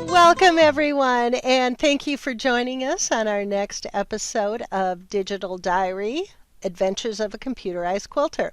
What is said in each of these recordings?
Welcome, everyone, and thank you for joining us on our next episode of Digital Diary Adventures of a Computerized Quilter.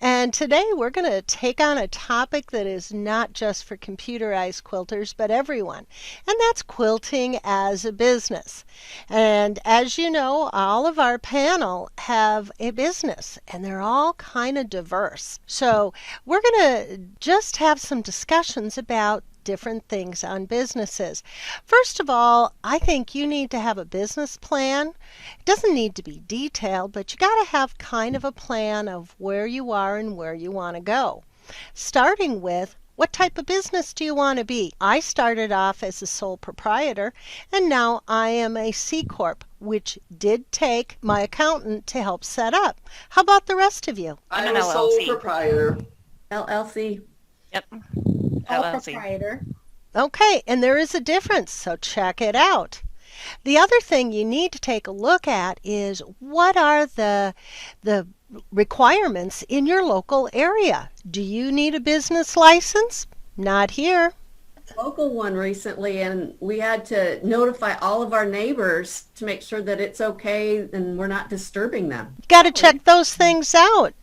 And today we're going to take on a topic that is not just for computerized quilters, but everyone, and that's quilting as a business. And as you know, all of our panel have a business, and they're all kind of diverse. So we're going to just have some discussions about different things on businesses. First of all, I think you need to have a business plan. It doesn't need to be detailed, but you got to have kind of a plan of where you are and where you want to go. Starting with, what type of business do you want to be? I started off as a sole proprietor, and now I am a C Corp, which did take my accountant to help set up. How about the rest of you? I'm a sole proprietor. LLC. Yep. LLC. Proprietor. Okay, and there is a difference, so check it out. The other thing you need to take a look at is what are the requirements in your local area. Do you need a business license? Not here. Local one recently, and we had to notify all of our neighbors to make sure that it's okay and we're not disturbing them. Got to check those things out.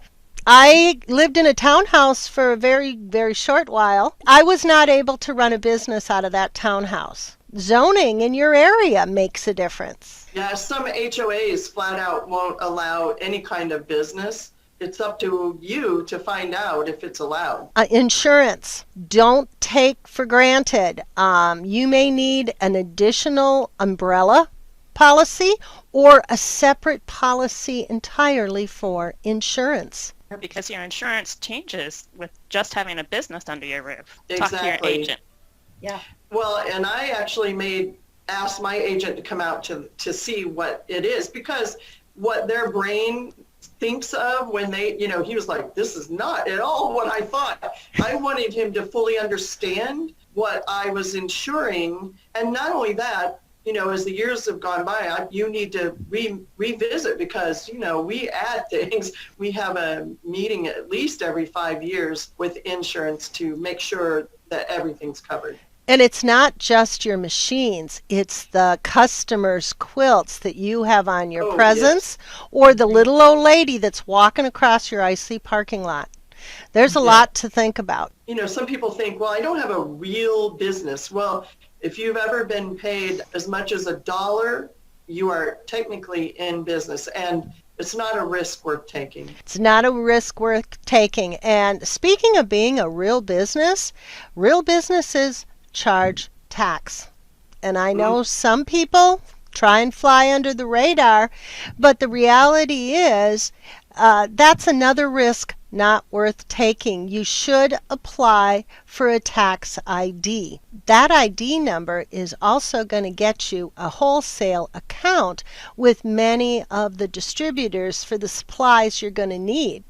I lived in a townhouse for a very, very short while. I was not able to run a business out of that townhouse. Zoning in your area makes a difference. Yeah, some HOAs flat out won't allow any kind of business. It's up to you to find out if it's allowed. Insurance. Don't take for granted. You may need an additional umbrella policy or a separate policy entirely for insurance. Because your insurance changes with just having a business under your roof. Exactly. Talk to your agent. Yeah. Well, and I actually asked my agent to come out to see what it is, because what their brain thinks of when they, he was like, this is not at all what I thought. I wanted him to fully understand what I was insuring. And not only that, as the years have gone by, you need to revisit because, we add things. We have a meeting at least every 5 years with insurance to make sure that everything's covered. And it's not just your machines, it's the customers' quilts that you have on your presence, yes, or the little old lady that's walking across your icy parking lot. There's a lot to think about. Some people think, well, I don't have a real business. Well, if you've ever been paid as much as $1, you are technically in business, and it's not a risk worth taking. It's not a risk worth taking. And speaking of being a real businesses charge tax. And I know some people try and fly under the radar, but the reality is that's another risk not worth taking. You should apply for a tax ID. That ID number is also going to get you a wholesale account with many of the distributors for the supplies you're going to need.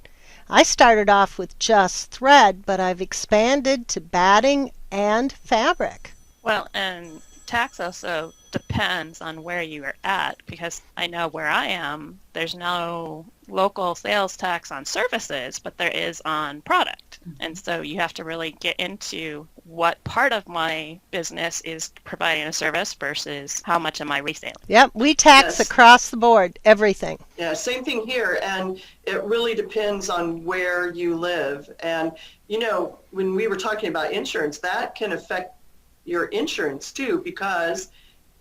I started off with just thread, but I've expanded to batting and fabric. Well, and tax also depends on where you are at, because I know where I am, there's no local sales tax on services, but there is on product. And so you have to really get into what part of my business is providing a service versus how much am I reselling. Yep, we tax across the board, everything. Yeah, same thing here. And it really depends on where you live. And, when we were talking about insurance, that can affect your insurance too, because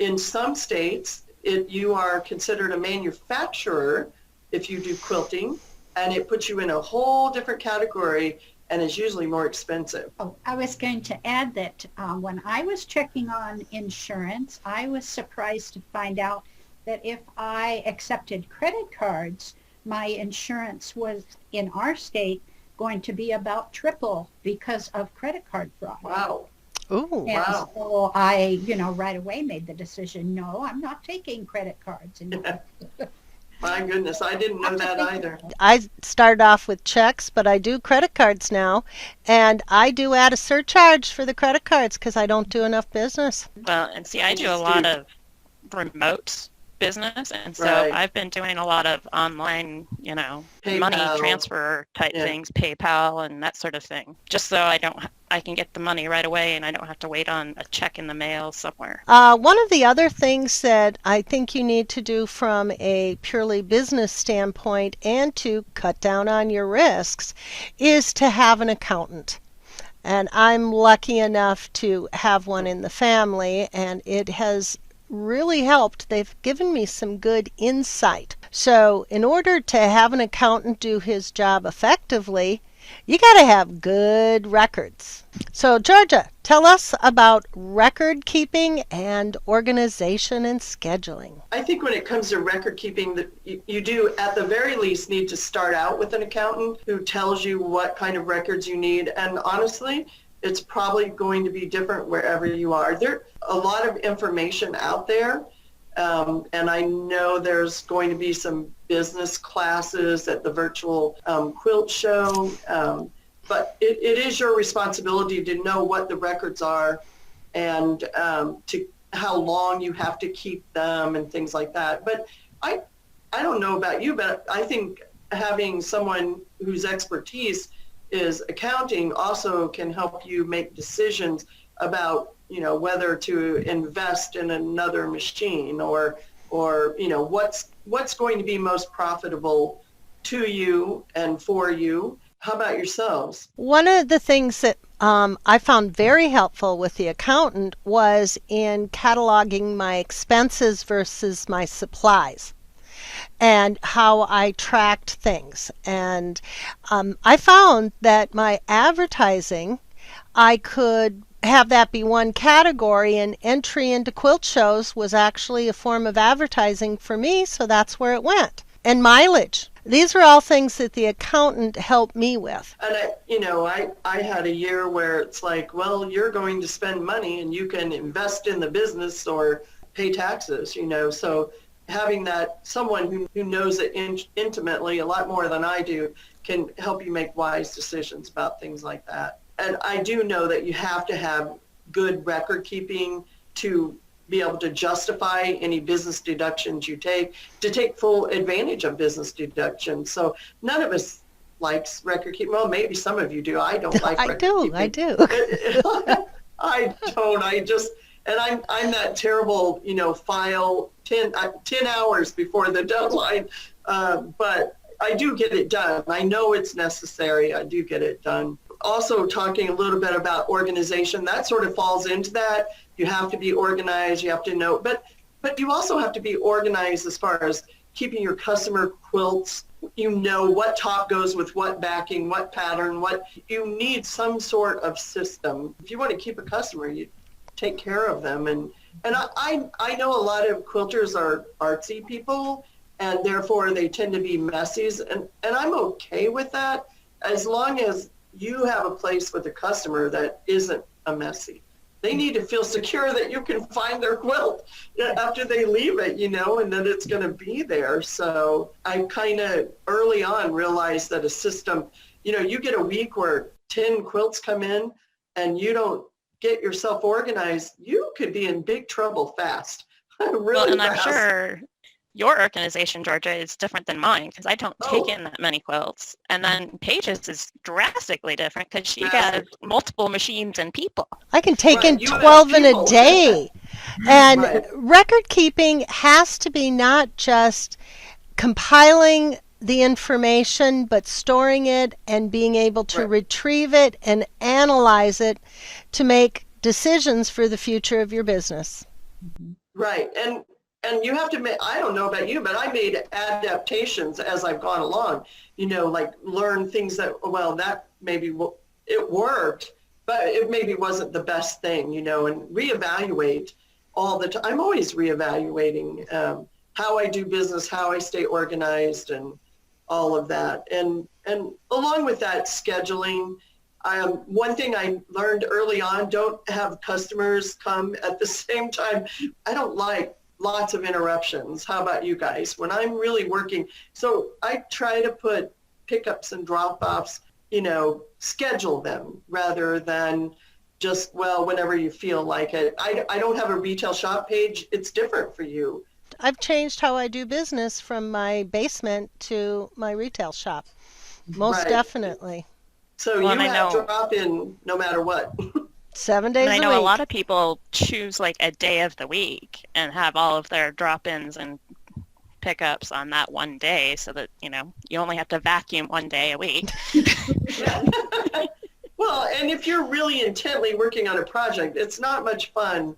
in some states, you are considered a manufacturer if you do quilting, and it puts you in a whole different category and is usually more expensive. Oh, I was going to add that when I was checking on insurance, I was surprised to find out that if I accepted credit cards, my insurance was in our state going to be about triple because of credit card fraud. Wow. Ooh, And wow. so I, right away made the decision, no, I'm not taking credit cards. And My goodness, I didn't know that either. I started off with checks, but I do credit cards now, and I do add a surcharge for the credit cards because I don't do enough business. Well, and see, I do a lot of remote business, and so Right. I've been doing a lot of online, money PayPal. transfer type Yeah. things, PayPal and that sort of thing, just so I can get the money right away and I don't have to wait on a check in the mail somewhere. One of the other things that I think you need to do from a purely business standpoint and to cut down on your risks is to have an accountant. And I'm lucky enough to have one in the family, and it has really helped. They've given me some good insight. So, in order to have an accountant do his job effectively, you got to have good records. So, Georgia, tell us about record keeping and organization and scheduling. I think when it comes to record keeping, that you do at the very least need to start out with an accountant who tells you what kind of records you need. And honestly, it's probably going to be different wherever you are. There's a lot of information out there. And I know there's going to be some business classes at the virtual quilt show. But it is your responsibility to know what the records are and to how long you have to keep them and things like that. But I don't know about you, but I think having someone whose expertise is accounting also can help you make decisions about, whether to invest in another machine or what's going to be most profitable to you and for you. How about yourselves? One of the things that I found very helpful with the accountant was in cataloging my expenses versus my supplies and how I tracked things. And I found that my advertising, I could have that be one category, and entry into quilt shows was actually a form of advertising for me, so that's where it went. And mileage. These are all things that the accountant helped me with. And I had a year where it's like, well, you're going to spend money and you can invest in the business or pay taxes, so having that someone who knows it intimately a lot more than I do can help you make wise decisions about things like that. And I do know that you have to have good record keeping to be able to justify any business deductions you take, to take full advantage of business deductions. So none of us likes record keeping. Well, maybe some of you do. I don't like record keeping. I do. I don't. I'm that terrible, file 10 hours before the deadline. But I do get it done. I know it's necessary. I do get it done. Also talking a little bit about organization, that sort of falls into that. You have to be organized, you have to know, but you also have to be organized as far as keeping your customer quilts. You know what top goes with what backing, what pattern, what you need some sort of system. If you want to keep a customer, you take care of them. And I know a lot of quilters are artsy people, and therefore they tend to be messies. And I'm okay with that as long as you have a place with a customer that isn't a messy. They need to feel secure that you can find their quilt after they leave it, and that it's going to be there. So I kind of early on realized that a system, you get a week where 10 quilts come in and you don't get yourself organized, you could be in big trouble fast. Really and fast. I'm sure your organization, Georgia, is different than mine because I don't take in that many quilts. And then Paige's is drastically different because she got multiple machines and people. I can take in You have 12 in a people. day. And Right. record keeping has to be not just compiling the information, but storing it and being able to retrieve it and analyze it to make decisions for the future of your business. Right. And you have to make, I don't know about you, but I made adaptations as I've gone along, like learn things that, well, that maybe it worked, but it maybe wasn't the best thing, and reevaluate all the time. I'm always reevaluating how I do business, how I stay organized and all of that. And along with that, scheduling. One thing I learned early on, don't have customers come at the same time. I don't like lots of interruptions. How about you guys? When I'm really working, so I try to put pickups and drop-offs, schedule them rather than just, whenever you feel like it. I don't have a retail shop page. It's different for you. I've changed how I do business from my basement to my retail shop. Most Right. definitely. So Well, you and I have know, drop in no matter what. 7 and I days a know a lot week. of people choose like a day of the week and have all of their drop-ins and pickups on that one day so that, you only have to vacuum one day a week. Yeah. Well, and if you're really intently working on a project, it's not much fun.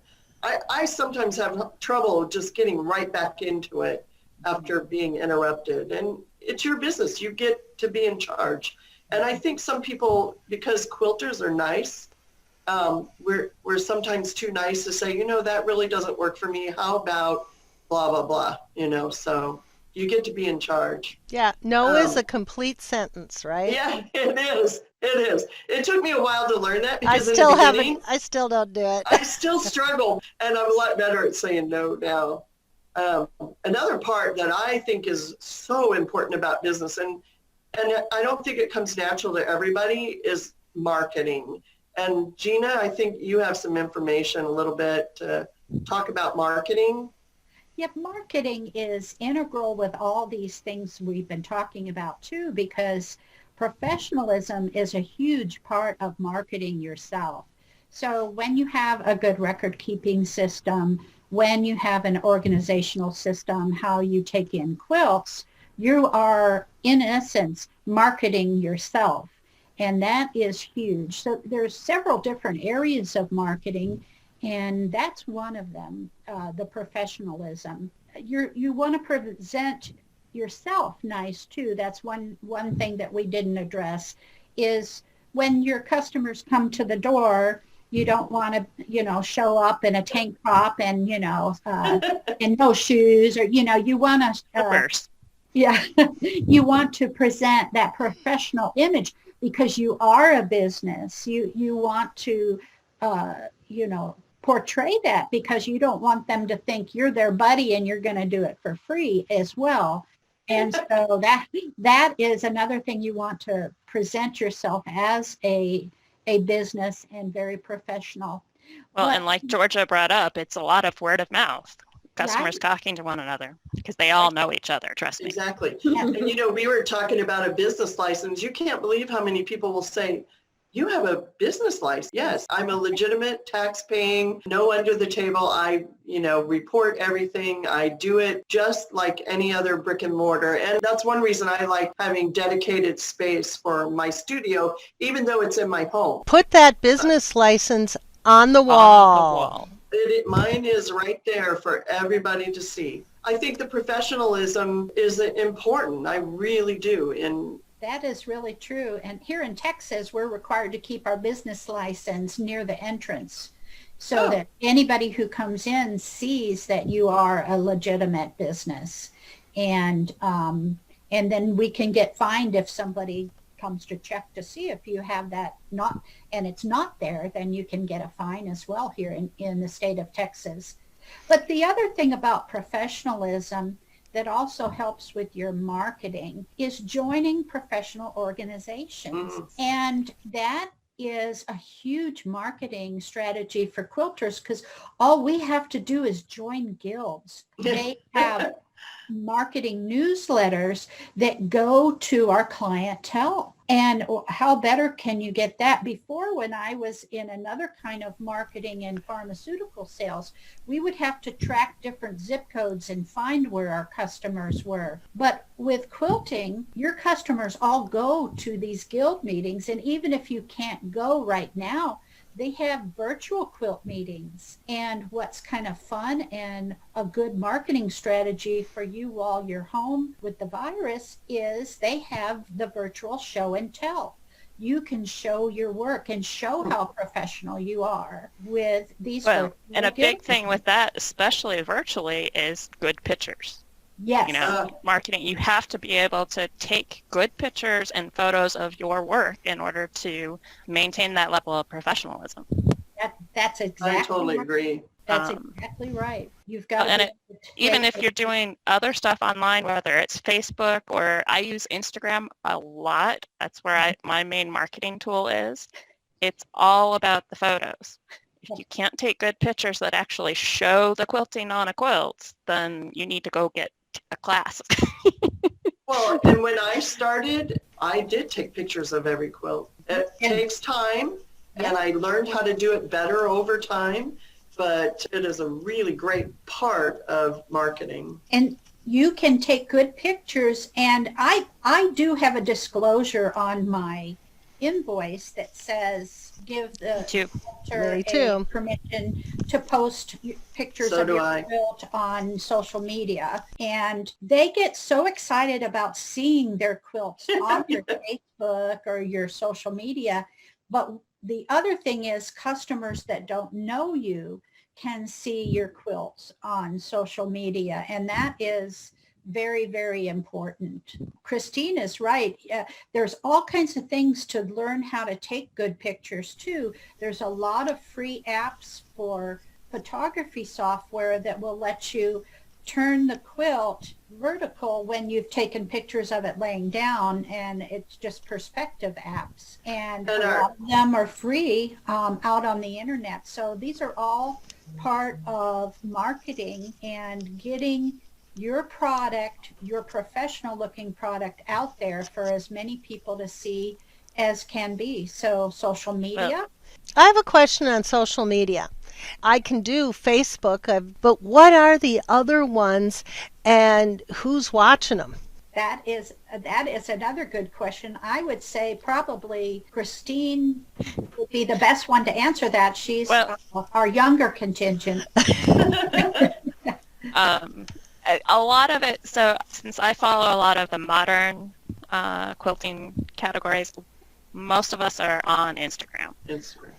I sometimes have trouble just getting right back into it after being interrupted. And it's your business. You get to be in charge. And I think some people, because quilters are nice, we're sometimes too nice to say, that really doesn't work for me. How about blah, blah, blah, so you get to be in charge. Yeah, no is a complete sentence, right? Yeah, it is. It is. It took me a while to learn that because in the beginning, I still don't do it. I still struggle, and I'm a lot better at saying no now. Another part that I think is so important about business, and I don't think it comes natural to everybody, is marketing. And Gina, I think you have some information a little bit to talk about marketing. Yep, marketing is integral with all these things we've been talking about too, because professionalism is a huge part of marketing yourself. So when you have a good record keeping system, when you have an organizational system, how you take in quilts, you are in essence marketing yourself. And that is huge. So there's several different areas of marketing, and that's one of them, the professionalism. You want to present yourself nice too. That's one thing that we didn't address is when your customers come to the door, you don't want to, show up in a tank top and, and no shoes or, you want to, yeah, you want to present that professional image because you are a business. You want to, portray that because you don't want them to think you're their buddy and you're going to do it for free as well. And so that is another thing you want to present yourself as a business and very professional. Well, and like Georgia brought up, it's a lot of word of mouth. Customers Right. talking to one another because they all know each other, trust me. Exactly. And we were talking about a business license. You can't believe how many people will say, you have a business license. Yes, I'm a legitimate tax-paying, no under the table. I, report everything. I do it just like any other brick and mortar. And that's one reason I like having dedicated space for my studio, even though it's in my home. Put that business license on the wall. Mine is right there for everybody to see. I think the professionalism is important. I really do. That is really true. And here in Texas, we're required to keep our business license near the entrance so that anybody who comes in sees that you are a legitimate business. And then we can get fined if somebody comes to check to see if you have that and it's not there, then you can get a fine as well here in the state of Texas. But the other thing about professionalism that also helps with your marketing is joining professional organizations. And that is a huge marketing strategy for quilters because all we have to do is join guilds. They have marketing newsletters that go to our clientele. And how better can you get that? Before, when I was in another kind of marketing and pharmaceutical sales, we would have to track different zip codes and find where our customers were. But with quilting, your customers all go to these guild meetings. And even if you can't go right now, they have virtual quilt meetings. And what's kind of fun and a good marketing strategy for you while you're home with the virus is they have the virtual show and tell. You can show your work and show how professional you are with these. Well, and a big thing with that, especially virtually, is good pictures. Yes. Marketing, you have to be able to take good pictures and photos of your work in order to maintain that level of professionalism. That's exactly. I totally agree. That's exactly right. You've got and even if you're doing other stuff online, whether it's Facebook or I use Instagram a lot, that's where my main marketing tool is. It's all about the photos. If you can't take good pictures that actually show the quilting on a quilt, then you need to go get a class. Well, and when I started, I did take pictures of every quilt. It takes time, and I learned how to do it better over time, but it is a really great part of marketing. And you can take good pictures, and I do have a disclosure on my invoice that says give the realtor a permission to post pictures of your quilt on social media. And they get so excited about seeing their quilts on your Facebook or your social media. But the other thing is customers that don't know you can see your quilts on social media, and that is very, very important. Christine is right. There's all kinds of things to learn how to take good pictures too. There's a lot of free apps for photography software that will let you turn the quilt vertical when you've taken pictures of it laying down, and it's just perspective apps. And a lot of them are free out on the internet. So these are all part of marketing and getting your product, your professional looking product out there for as many people to see as can be. So social media. I have a question on social media. I can do Facebook, but what are the other ones and who's watching them? That is another good question. I would say probably Christine would be the best one to answer that. She's our younger contingent. A lot of it, so since I follow a lot of the modern quilting categories, most of us are on Instagram.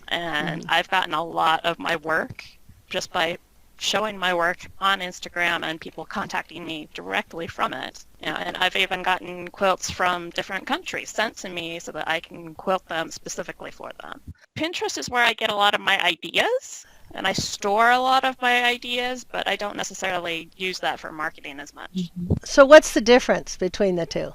And I've gotten a lot of my work just by showing my work on Instagram and people contacting me directly from it. And I've even gotten quilts from different countries sent to me so that I can quilt them specifically for them. Pinterest is where I get a lot of my ideas, and I store a lot of my ideas, but I don't necessarily use that for marketing as much. So what's the difference between the two?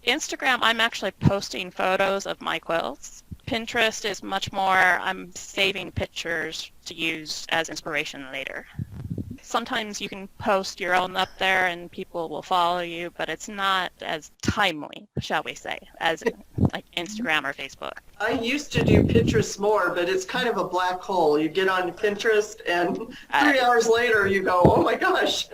Instagram, I'm actually posting photos of my quilts. Pinterest is much more, I'm saving pictures to use as inspiration later. Sometimes you can post your own up there and people will follow you, but it's not as timely, shall we say, as like Instagram or Facebook. I used to do Pinterest more, but it's kind of a black hole. You get on Pinterest and 3 hours later you go, oh my gosh.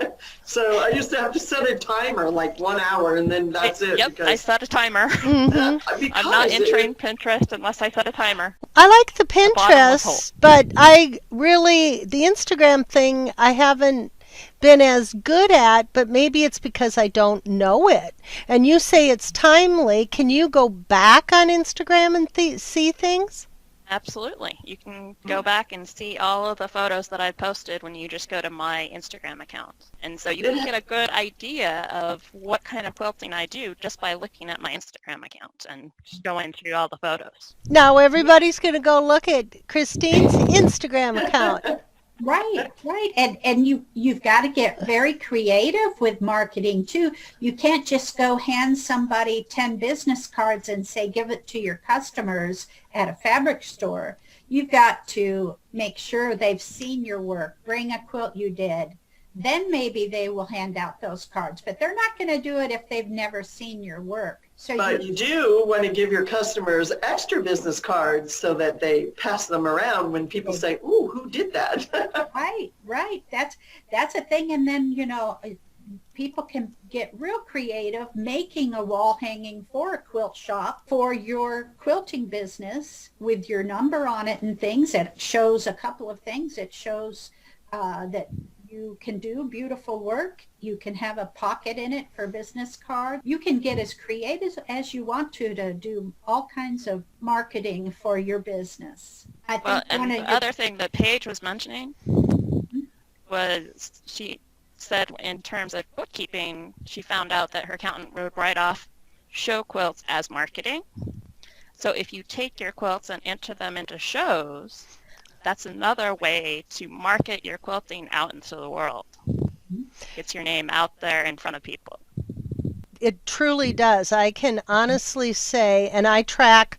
So I used to have to set a timer, like 1 hour, and then that's it. Yep, I set a timer. I'm not entering Pinterest unless I set a timer. I like the Pinterest, but the Instagram thing I haven't been as good at, but maybe it's because I don't know it. And you say it's timely. Can you go back on Instagram and see things? Absolutely. You can go back and see all of the photos that I posted when you just go to my Instagram account. And so you can get a good idea of what kind of quilting I do just by looking at my Instagram account and going through all the photos. Now everybody's going to go look at Christine's Instagram account. Right. And you've got to get very creative with marketing too. You can't just go hand somebody 10 business cards and say, give it to your customers at a fabric store. You've got to make sure they've seen your work, bring a quilt you did. Then maybe they will hand out those cards, but they're not going to do it if they've never seen your work. So but you do want to give your customers extra business cards so that they pass them around when people say, ooh, who did that? Right. That's a thing. And then, people can get real creative making a wall hanging for a quilt shop for your quilting business with your number on it and things. It shows a couple of things. It shows that you can do beautiful work. You can have a pocket in it for business cards. You can get as creative as you want to do all kinds of marketing for your business. The other thing that Paige was mentioning was she said in terms of bookkeeping, she found out that her accountant would write off show quilts as marketing. So if you take your quilts and enter them into shows, that's another way to market your quilting out into the world. Gets your name out there in front of people. It truly does. I can honestly say, and I track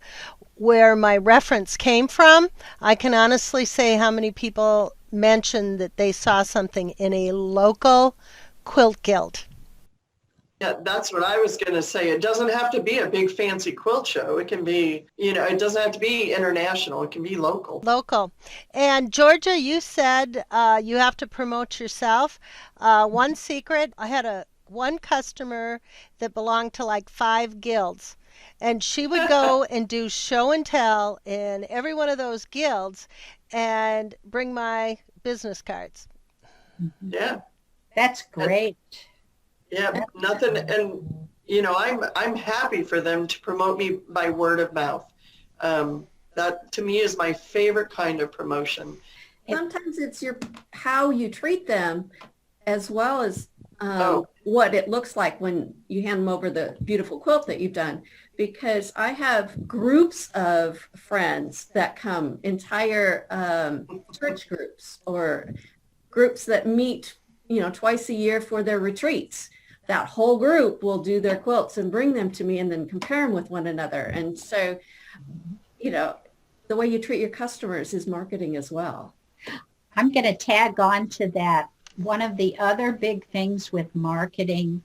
where my reference came from, I can honestly say how many people mentioned that they saw something in a local quilt guild. Yeah, that's what I was going to say. It doesn't have to be a big fancy quilt show. It can be, it doesn't have to be international. It can be local. Local. And Georgia, you said you have to promote yourself. One secret, I had one customer that belonged to like 5 guilds. And she would go and do show and tell in every one of those guilds and bring my business cards. Yeah. That's great. Yeah, nothing, and I'm happy for them to promote me by word of mouth. That to me is my favorite kind of promotion. Sometimes it's how you treat them as well as what it looks like when you hand them over the beautiful quilt that you've done. Because I have groups of friends that come, entire church groups or groups that meet, twice a year for their retreats. That whole group will do their quilts and bring them to me and then compare them with one another. And so, the way you treat your customers is marketing as well. I'm going to tag on to that. One of the other big things with marketing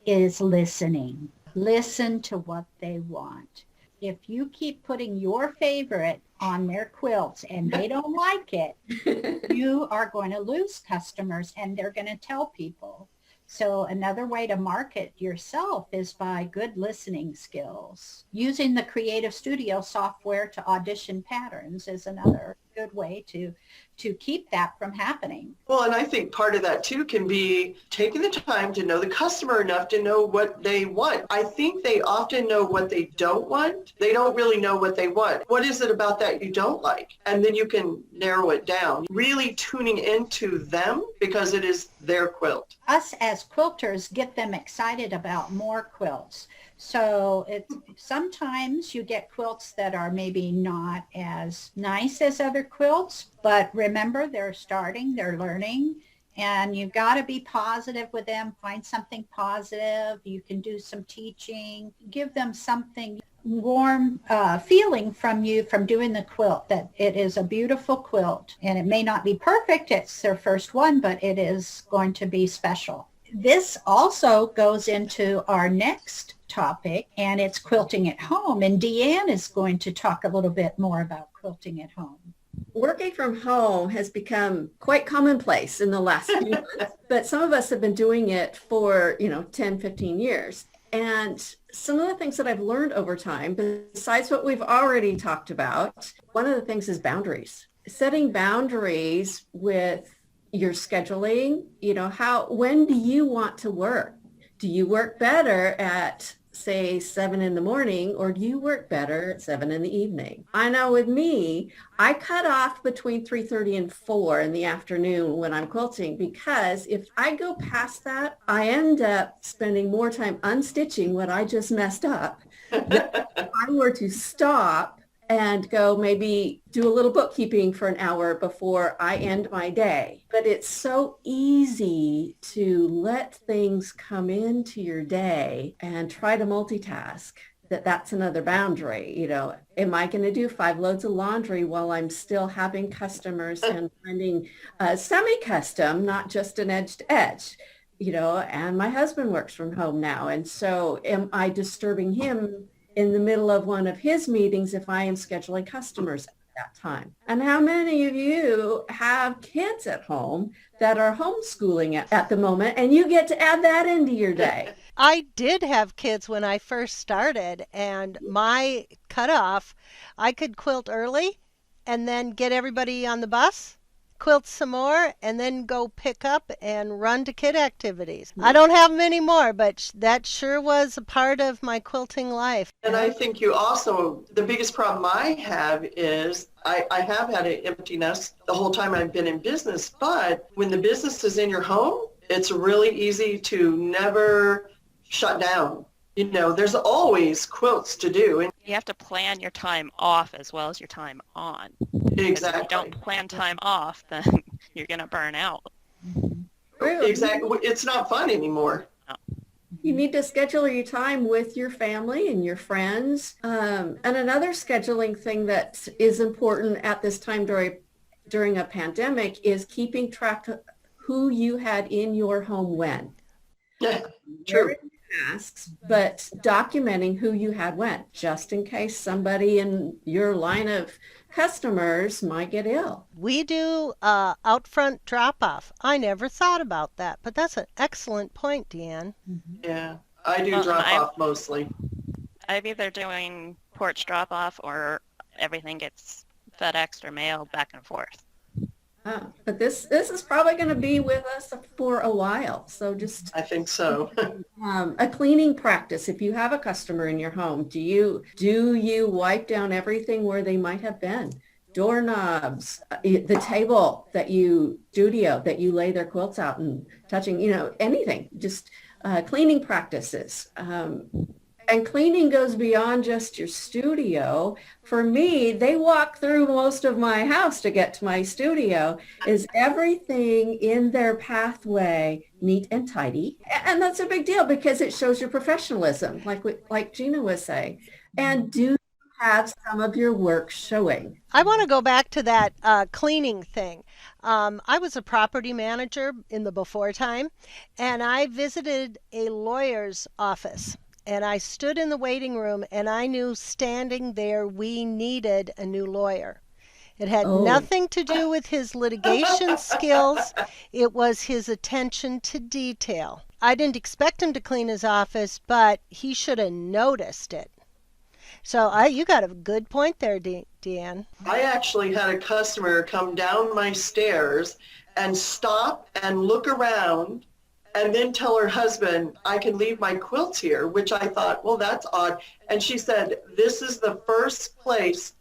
is listening. Listen to what they want. If you keep putting your favorite on their quilts and they don't like it, you are going to lose customers and they're going to tell people. So another way to market yourself is by good listening skills. Using the Creative Studio software to audition patterns is another good way to keep that from happening. Well, and I think part of that too can be taking the time to know the customer enough to know what they want. I think they often know what they don't want. They don't really know what they want. What is it about that you don't like? And then you can narrow it down, really tuning into them because it is their quilt. Us as quilters get them excited about more quilts. So sometimes you get quilts that are maybe not as nice as other quilts, but remember they're starting, they're learning, and you've got to be positive with them. Find something positive. You can do some teaching, give them something warm feeling from you from doing the quilt, that it is a beautiful quilt and it may not be perfect. It's their first one, but it is going to be special. This also goes into our next topic, and it's quilting at home. And Deanne is going to talk a little bit more about quilting at home. Working from home has become quite commonplace in the last few months, but some of us have been doing it for, 10, 15 years. And some of the things that I've learned over time, besides what we've already talked about, one of the things is boundaries. Setting boundaries with your scheduling, when do you want to work? Do you work better at, say, 7 in the morning, or do you work better at 7 in the evening? I know with me, I cut off between 3:30 and 4 in the afternoon when I'm quilting, because if I go past that, I end up spending more time unstitching what I just messed up. If I were to stop and go maybe do a little bookkeeping for an hour before I end my day. But it's so easy to let things come into your day and try to multitask. That's another boundary. Am I going to do 5 loads of laundry while I'm still having customers and finding semi-custom, not just an edge to edge? And my husband works from home now. And so am I disturbing him in the middle of one of his meetings if I am scheduling customers at that time? And how many of you have kids at home that are homeschooling at the moment, and you get to add that into your day? I did have kids when I first started, and my cutoff, I could quilt early and then get everybody on the bus, quilt some more, and then go pick up and run to kid activities. I don't have them anymore, but that sure was a part of my quilting life. And I think the biggest problem I have is I have had an empty nest the whole time I've been in business, but when the business is in your home, it's really easy to never shut down. There's always quilts to do. And You have to plan your time off as well as your time on. exactly. If you don't plan time off, then you're going to burn out. Exactly. It's not fun anymore. You need to schedule your time with your family and your friends. And another scheduling thing that is important at this time during a pandemic is keeping track of who you had in your home when. Yeah, true. Tasks, but documenting who you had when, just in case somebody in your line of customers might get ill. We do out front drop off. I never thought about that, but that's an excellent point, Deanne. Yeah, I do Well, drop off mostly. I'm either doing porch drop off or everything gets FedExed or mailed back and forth. But this is probably going to be with us for a while. So just I think so. a cleaning practice. If you have a customer in your home, do you wipe down everything where they might have been? Doorknobs, the table that you lay their quilts out and touching, anything, just cleaning practices. And cleaning goes beyond just your studio. For me, they walk through most of my house to get to my studio. Is everything in their pathway neat and tidy? And that's a big deal because it shows your professionalism, like Gina was saying. And do you have some of your work showing? I want to go back to that cleaning thing. I was a property manager in the before time, and I visited a lawyer's office. And I stood in the waiting room, and I knew standing there we needed a new lawyer. It had nothing to do with his litigation skills. It was his attention to detail. I didn't expect him to clean his office, but he should have noticed it. So you got a good point there, Deanne. I actually had a customer come down my stairs and stop and look around and then tell her husband, I can leave my quilts here, which I thought, well, that's odd. And she said, this is the first place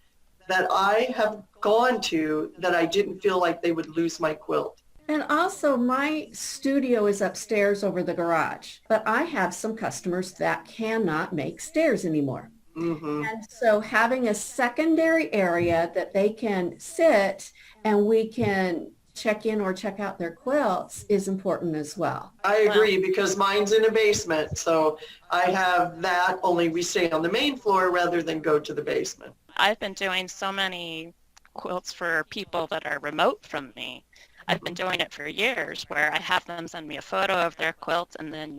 that I have gone to that I didn't feel like they would lose my quilt. And also my studio is upstairs over the garage, but I have some customers that cannot make stairs anymore. Mm-hmm. And so having a secondary area that they can sit and we can check in or check out their quilts is important as well. I agree because mine's in a basement. So I have that, only we stay on the main floor rather than go to the basement. I've been doing so many quilts for people that are remote from me. I've been doing it for years where I have them send me a photo of their quilt and then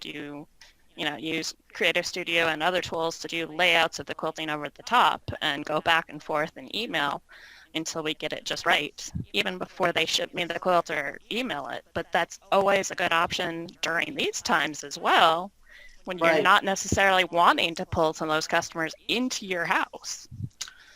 use Creative Studio and other tools to do layouts of the quilting over the top and go back and forth in email until we get it just right, even before they ship me the quilt or email it. But that's always a good option during these times as well, when you're not necessarily wanting to pull some of those customers into your house.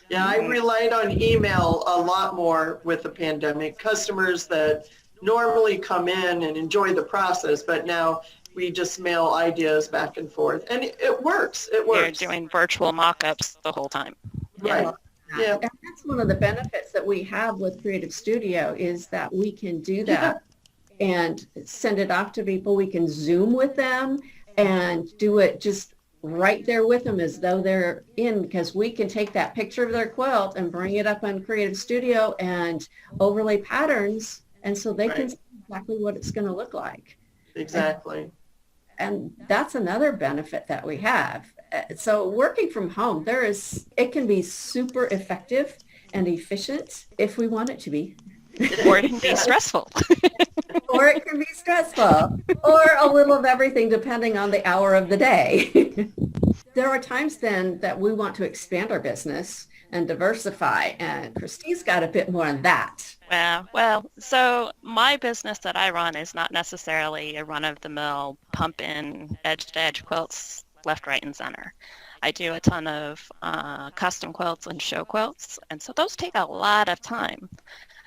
Yeah, I relied on email a lot more with the pandemic. Customers that normally come in and enjoy the process, but now we just mail ideas back and forth. And it works. It works. You're doing virtual mock-ups the whole time. Right. Yeah. And that's one of the benefits that we have with Creative Studio is that we can do that and send it off to people. We can Zoom with them and do it just right there with them as though they're in, because we can take that picture of their quilt and bring it up on Creative Studio and overlay patterns. And so they can see exactly what it's going to look like. Exactly. And that's another benefit that we have. So working from home, it can be super effective and efficient if we want it to be. Or it can be stressful. Or it can be stressful. Or a little of everything depending on the hour of the day. There are times then that we want to expand our business and diversify. And Christine's got a bit more on that. Well, so my business that I run is not necessarily a run-of-the-mill pump-in edge-to-edge quilts left, right, and center. I do a ton of custom quilts and show quilts, and so those take a lot of time.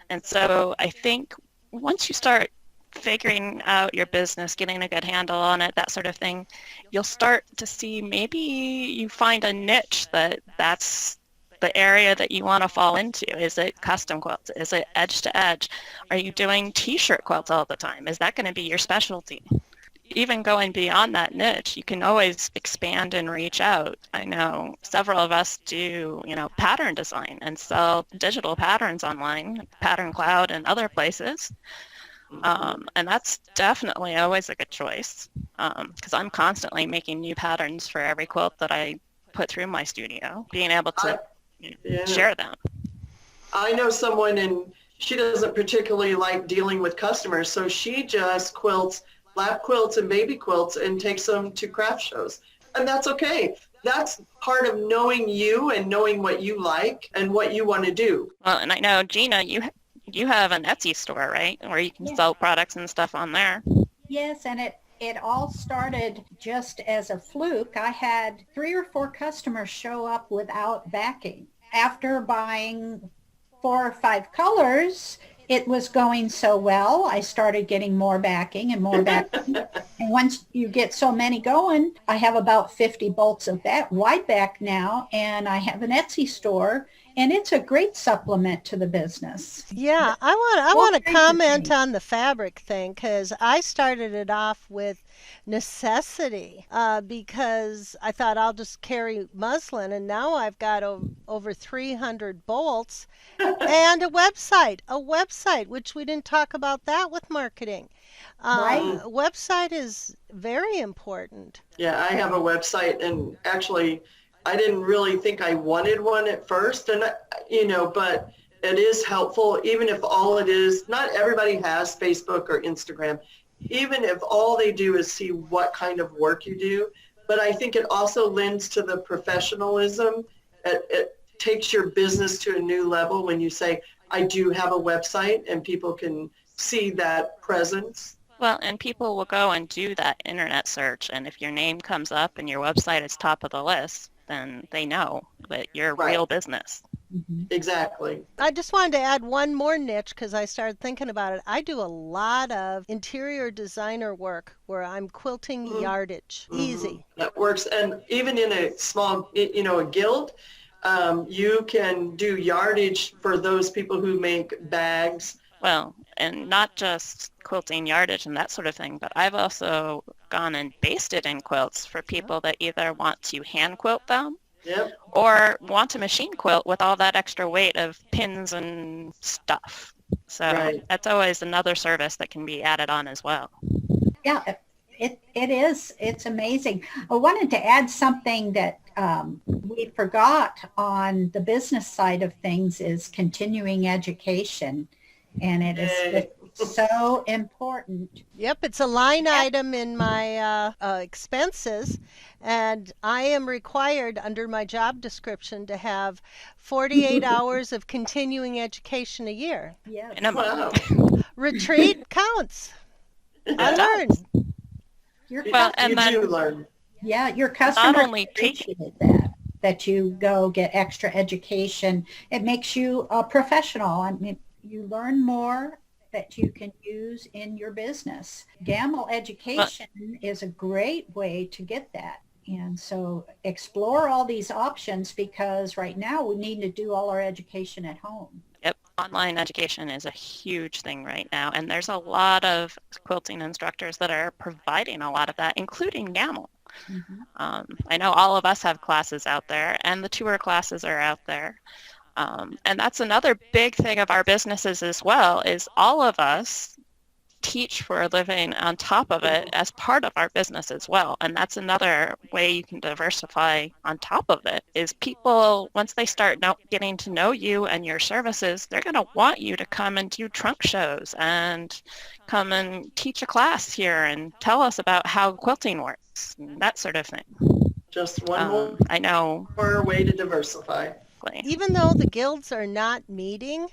And so I think once you start figuring out your business, getting a good handle on it, that sort of thing, you'll start to see maybe you find a niche that's the area that you want to fall into. Is it custom quilts? Is it edge to edge? Are you doing t-shirt quilts all the time? Is that going to be your specialty? Even going beyond that niche, you can always expand and reach out. I know several of us do, pattern design and sell digital patterns online, Pattern Cloud and other places. And that's definitely always a good choice because I'm constantly making new patterns for every quilt that I put through my studio, being able to I, yeah. share them. I know someone and she doesn't particularly like dealing with customers, so she just quilts lap quilts and baby quilts and takes them to craft shows. And that's okay. That's part of knowing you and knowing what you like and what you want to do. Well, and I know, Gina, you have an Etsy store, right? Where you can Yeah. sell products and stuff on there. Yes, and it all started just as a fluke. I had 3 or 4 customers show up without backing. After buying 4 or 5 colors, it was going so well. I started getting more backing and more backing. And once you get so many going, I have about 50 bolts of wide back now, and I have an Etsy store, and it's a great supplement to the business. Yeah, I All want to kinds of comment things. on the fabric thing because I started it off with necessity because I thought I'll just carry muslin, and now I've got over 300 bolts and a website, which we didn't talk about that with marketing. Right? A website is very important. Yeah, I have a website and actually I didn't really think I wanted one at first and but it is helpful even if all it is, not everybody has Facebook or Instagram, even if all they do is see what kind of work you do. But I think it also lends to the professionalism. It takes your business to a new level when you say, I do have a website and people can see that presence. Well, and people will go and do that internet search, and if your name comes up and your website is top of the list, then they know that you're a Right. real business. Mhm. Exactly. I just wanted to add one more niche because I started thinking about it. I do a lot of interior designer work where I'm quilting yardage. Easy. That works. And even in a small, a guild, you can do yardage for those people who make bags. Well, and not just quilting yardage and that sort of thing, but I've also gone and basted in quilts for people that either want to hand quilt them Yep. or want to machine quilt with all that extra weight of pins and stuff. So Right. that's always another service that can be added on as well. Yeah, it is. It's amazing. I wanted to add something that we forgot on the business side of things is continuing education. And it is just so important. Yep, it's a line item in my expenses, and I am required under my job description to have 48 hours of continuing education a year. Yes. Minimum. Wow. Retreat counts. I It does. learn. Your Well, cus- You and then do learn. yeah, your not customers only take appreciate that you go get extra education. It makes you a professional. I mean, you learn more that you can use in your business. Gamble education is a great way to get that. And so explore all these options because right now we need to do all our education at home. Yep, online education is a huge thing right now, and there's a lot of quilting instructors that are providing a lot of that, including Gamble. I know all of us have classes out there, and the tour classes are out there. And that's another big thing of our businesses as well, is all of us teach for a living on top of it as part of our business as well. And that's another way you can diversify on top of it, is people, once they start getting to know you and your services, they're going to want you to come and do trunk shows and come and teach a class here and tell us about how quilting works, and that sort of thing. Just one I know. more way to diversify. Even though the guilds are not meeting,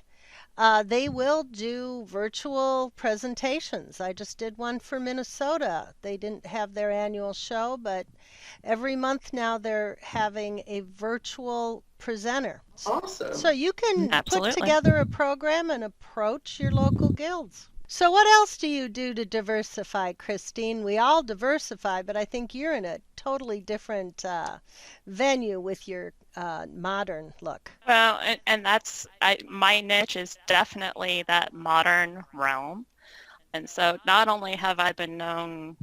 they will do virtual presentations. I just did one for Minnesota. They didn't have their annual show, but every month now they're having a virtual presenter. Awesome. So you can put Absolutely. together a program and approach your local guilds. So what else do you do to diversify, Christine? We all diversify, but I think you're in a totally different venue with your modern look. Well, and that's, my niche is definitely that modern realm. And so not only have I been known,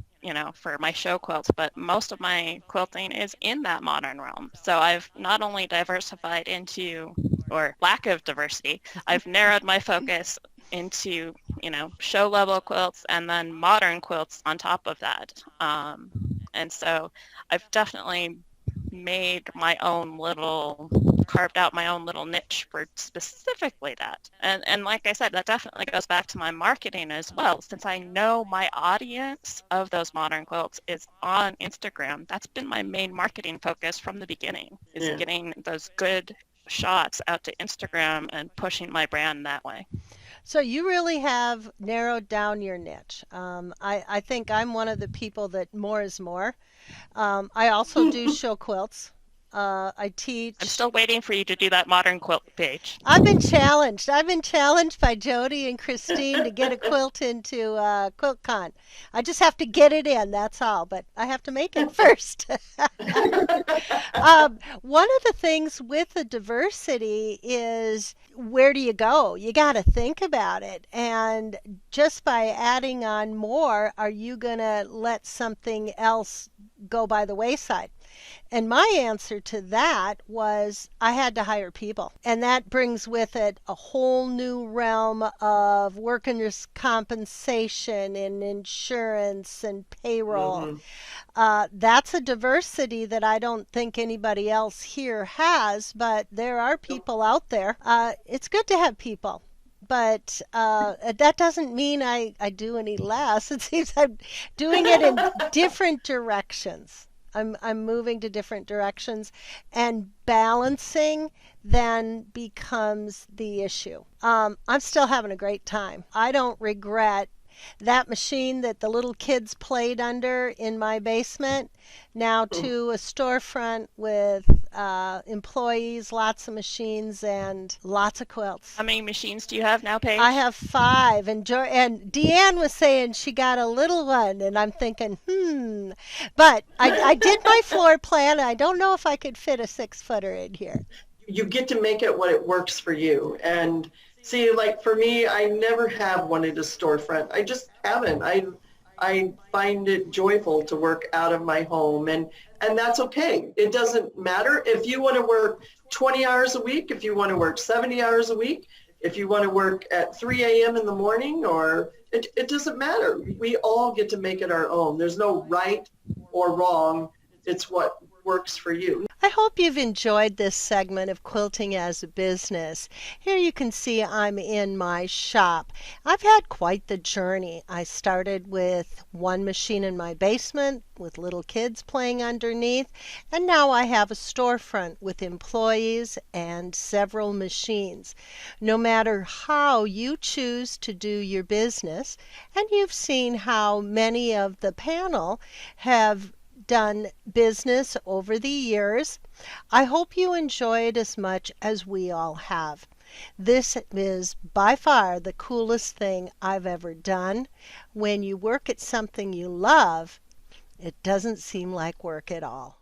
for my show quilts, but most of my quilting is in that modern realm. So I've not only diversified into, or lack of diversity, I've narrowed my focus into, show level quilts and then modern quilts on top of that. And so I've definitely carved out my own little niche for specifically that. And like I said, that definitely goes back to my marketing as well. Since I know my audience of those modern quilts is on Instagram, that's been my main marketing focus from the beginning, is getting those good shots out to Instagram and pushing my brand that way. So you really have narrowed down your niche. I think I'm one of the people that more is more. I also do show quilts. I teach. I'm still waiting for you to do that modern quilt page. I've been challenged. I've been challenged by Jody and Christine to get a quilt into QuiltCon. I just have to get it in, that's all. But I have to make it first. One of the things with the diversity is, where do you go? You got to think about it. And just by adding on more, are you going to let something else go by the wayside? And my answer to that was, I had to hire people. And that brings with it a whole new realm of workers' compensation and insurance and payroll. That's a diversity that I don't think anybody else here has, but there are people out there. It's good to have people. But that doesn't mean I do any less. It seems I'm doing it in different directions. I'm moving to different directions, and balancing then becomes the issue. I'm still having a great time. I don't regret that machine that the little kids played under in my basement, now to a storefront with employees, lots of machines, and lots of quilts. How many machines do you have now, Paige? I have 5, and Deanne was saying she got a little one, and I'm thinking, But I did my floor plan. I don't know if I could fit a 6-footer in here. You get to make it what it works for you. And see, like for me, I never have wanted a storefront. I just haven't. I find it joyful to work out of my home, and that's okay. It doesn't matter if you want to work 20 hours a week, if you want to work 70 hours a week, if you want to work at 3 a.m. in the morning, or it doesn't matter. We all get to make it our own. There's no right or wrong. It's what works for you. I hope you've enjoyed this segment of Quilting as a Business. Here you can see I'm in my shop. I've had quite the journey. I started with one machine in my basement with little kids playing underneath, and now I have a storefront with employees and several machines. No matter how you choose to do your business, and you've seen how many of the panel have done business over the years. I hope you enjoy it as much as we all have. This is by far the coolest thing I've ever done. When you work at something you love, it doesn't seem like work at all.